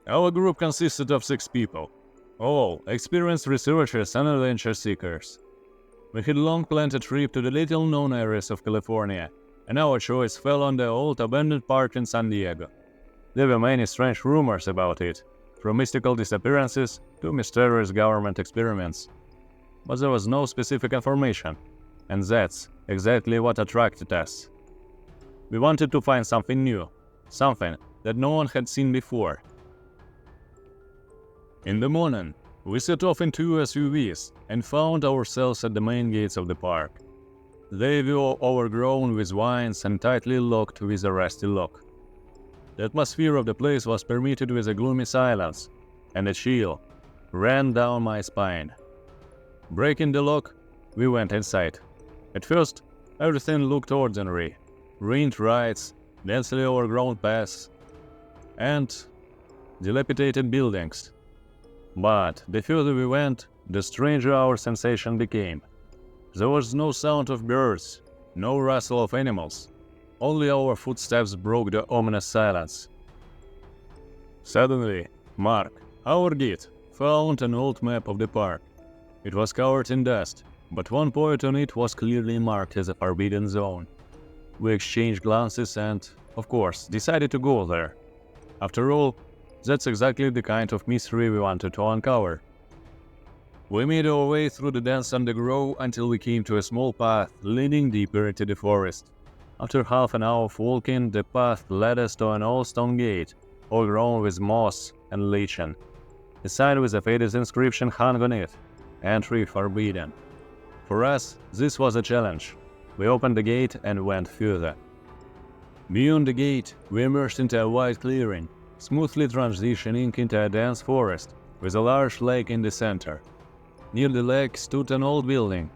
Our group consisted of 6 people, all experienced researchers and adventure seekers. We had long planned a trip to the little-known areas of California, and our choice fell on the old abandoned park in San Diego. There were many strange rumors about it, from mystical disappearances to mysterious government experiments. But there was no specific information, and that's exactly what attracted us. We wanted to find something new, something that no one had seen before. In the morning, we set off in 2 SUVs and found ourselves at the main gates of the park. They were overgrown with vines and tightly locked with a rusty lock. The atmosphere of the place was permeated with a gloomy silence, and a chill ran down my spine. Breaking the lock, we went inside. At first, everything looked ordinary. Ruined rides, densely overgrown paths, and dilapidated buildings. But the further we went, the stranger our sensation became. There was no sound of birds, no rustle of animals. Only our footsteps broke the ominous silence. Suddenly, Mark, our guide, found an old map of the park. It was covered in dust, but one point on it was clearly marked as a forbidden zone. We exchanged glances and, of course, decided to go there. After all, that's exactly the kind of mystery we wanted to uncover. We made our way through the dense undergrowth until we came to a small path leading deeper into the forest. After half an hour of walking, the path led us to an old stone gate, overgrown with moss and lichen. A sign with a faded inscription hung on it, "Entry forbidden." For us, this was a challenge. We opened the gate and went further. Beyond the gate, we emerged into a wide clearing, smoothly transitioning into a dense forest, with a large lake in the center. Near the lake stood an old building,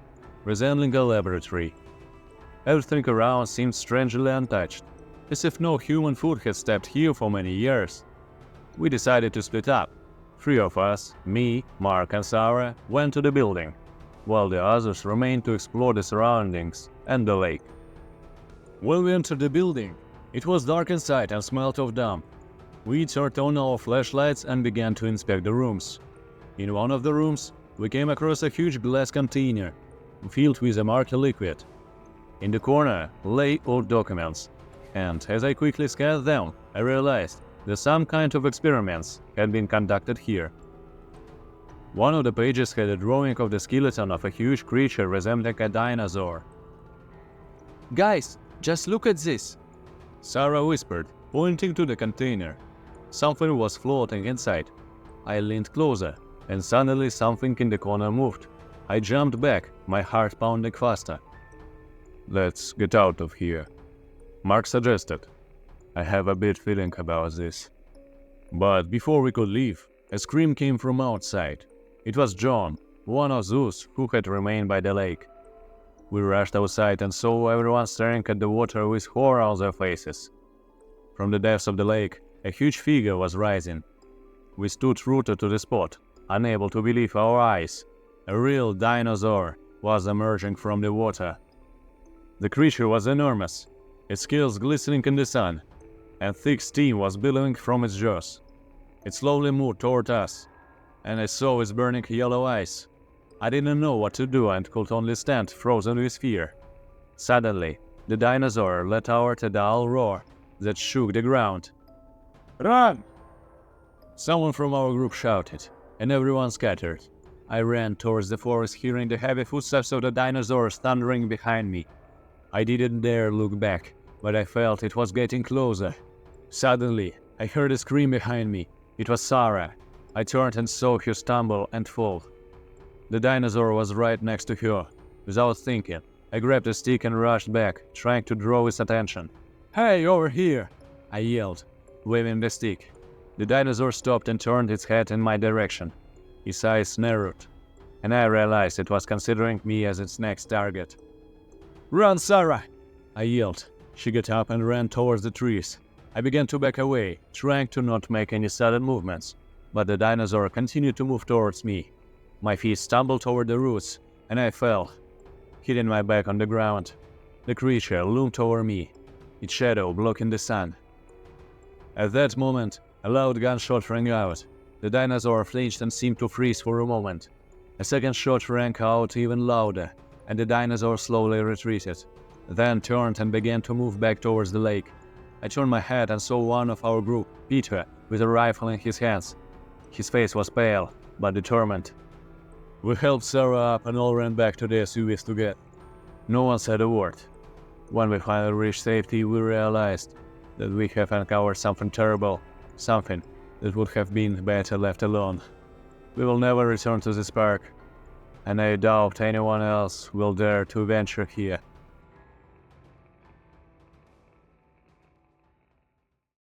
resembling a laboratory. Everything around seemed strangely untouched, as if no human foot had stepped here for many years. We decided to split up. 3 of us, me, Mark and Sarah, went to the building, while the others remained to explore the surroundings and the lake. When we entered the building, it was dark inside and smelled of damp. We turned on our flashlights and began to inspect the rooms. In one of the rooms, we came across a huge glass container, filled with a murky liquid. In the corner lay old documents, and as I quickly scanned them, I realized that some kind of experiments had been conducted here. One of the pages had a drawing of the skeleton of a huge creature resembling a dinosaur. "Guys, just look at this!" Sarah whispered, pointing to the container. Something was floating inside. I leaned closer, and suddenly something in the corner moved. I jumped back, my heart pounding faster. "Let's get out of here," Mark suggested. "I have a bad feeling about this." But before we could leave, a scream came from outside. It was John, one of those who had remained by the lake. We rushed outside and saw everyone staring at the water with horror on their faces. From the depths of the lake, a huge figure was rising. We stood rooted to the spot, unable to believe our eyes. A real dinosaur was emerging from the water. The creature was enormous, its scales glistening in the sun, and thick steam was billowing from its jaws. It slowly moved toward us, and I saw its burning yellow eyes. I didn't know what to do and could only stand frozen with fear. Suddenly, the dinosaur let out a dull roar that shook the ground. "Run!" Someone from our group shouted, and everyone scattered. I ran towards the forest, hearing the heavy footsteps of the dinosaurs thundering behind me. I didn't dare look back, but I felt it was getting closer. Suddenly, I heard a scream behind me. It was Sarah. I turned and saw her stumble and fall. The dinosaur was right next to her. Without thinking, I grabbed a stick and rushed back, trying to draw his attention. "Hey, over here!" I yelled, waving the stick. The dinosaur stopped and turned its head in my direction. His eyes narrowed, and I realized it was considering me as its next target. "Run, Sarah!" I yelled. She got up and ran towards the trees. I began to back away, trying to not make any sudden movements, but the dinosaur continued to move towards me. My feet stumbled over the roots, and I fell, hitting my back on the ground. The creature loomed over me, its shadow blocking the sun. At that moment, A loud gunshot rang out. The dinosaur flinched and seemed to freeze for a moment. A second shot rang out even louder, and the dinosaur slowly retreated, then turned and began to move back towards the lake. I turned my head and saw one of our group, Peter, with a rifle in his hands. His face was pale, but determined. We helped Sarah up and all ran back to the SUVs together. No one said a word. When we finally reached safety, we realized that we have uncovered something terrible, something that would have been better left alone. We will never return to this park, and I doubt anyone else will dare to venture here.